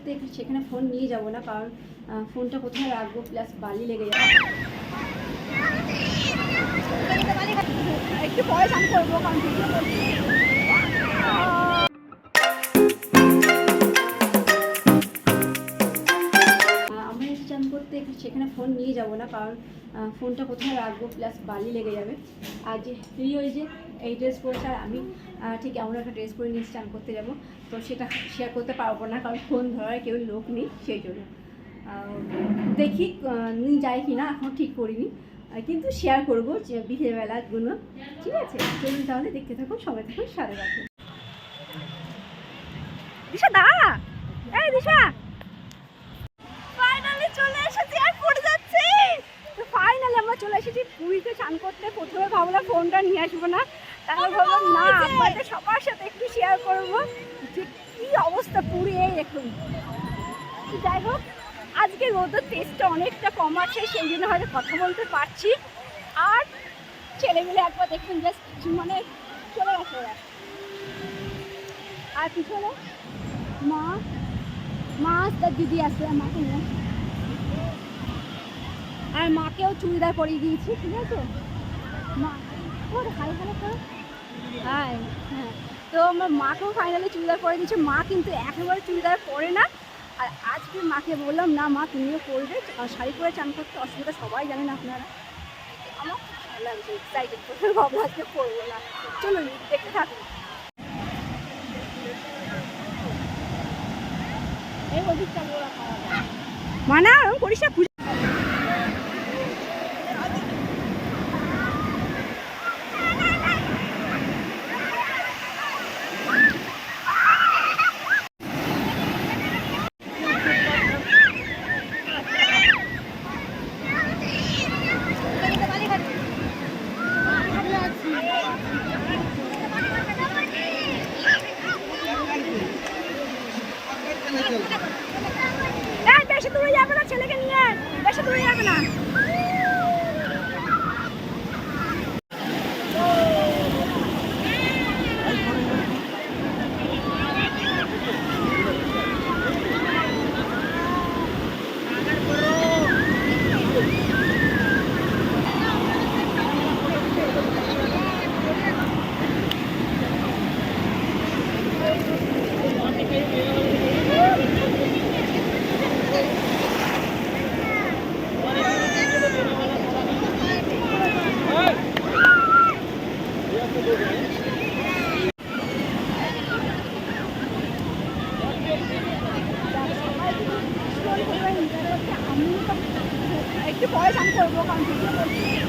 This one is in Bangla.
করতে সেখানে ফোন নিয়ে যাব না, কারণ ফোনটা কোথায় রাখবো, প্লাস বালি লেগে যাবে। একটু পরে চান করবো, কারণ ভিডিও করছি। আমরা চান করতে সেখানে ফোন নিয়ে যাব না, কারণ ফোনটা কোথায় রাখবো, প্লাস বালি লেগে যাবে। আর যে ওই যে এই ড্রেস পরেছে, আর আমি ঠিক এমন একটা ড্রেস পরে নিয়ে চান করতে যাব, তো সেটা শেয়ার করতে পারবো না, কারণ ফোন ধরার কেউ লোক নেই, সেই জন্য দেখি যাই কি না, এখন ঠিক করিনি, কিন্তু শেয়ার করবো যে বিকেলবেলাগুলো। ঠিক আছে, চলুন তাহলে দেখতে থাকুন, সবাই থাকুন, সাথে রাখুন। দিশা দা, এই দিশা, ফাইনালি চলে এসেছি, আর পড়ে যাচ্ছে। তো ফাইনালি আমরা চলে এসেছি পুরীতে চান করতে। প্রথমে ভাবলাম ফোনটা নিয়ে আসবো না, তারপর ভাবলাম না, আপনাদের সবার সাথে একটু শেয়ার করবো যে কী অবস্থা পুরী। এই দেখুন, যাই হোক, আজকে রোদের তেজটা অনেকটা কম আছে, সেই জন্য হয়তো কথা বলতে পারছি। আর ছেলেমেলে একবার দেখুন, জাস্ট মানে চলে গেছে ওরা। আর পিছনে মা তার দিদি আসবে, মাকে নিয়ে, আর মাকেও চুড়িদার পরিয়ে দিয়েছি। ঠিক আছে, মা ওর হাই হ্যালো করো, হাই। হ্যাঁ, তো আমার মাকেও ফাইনালি চুড়িদার পরে দিয়েছে। মা কিন্তু একেবারে চুড়িদার পরে না, আর আজকে মাকে বললাম না মা তুমিও পরবে, আর শাড়ি পরে চান করতে অসুবিধা সবাই জানেন আপনারা। আমার ভালো লাগছে, এক্সাইটেড, প্রথমে ভাবলাম আজকে পরবো না। চলুন দেখতে থাকুন। এই ওদিকটা মানা করিস না, বেশি দূরে যাবে না, ছেলেকে নিয়ে বেশি দূরে যাবে না। একটু পরে চান করবো, কারণ ভিডিও করছি।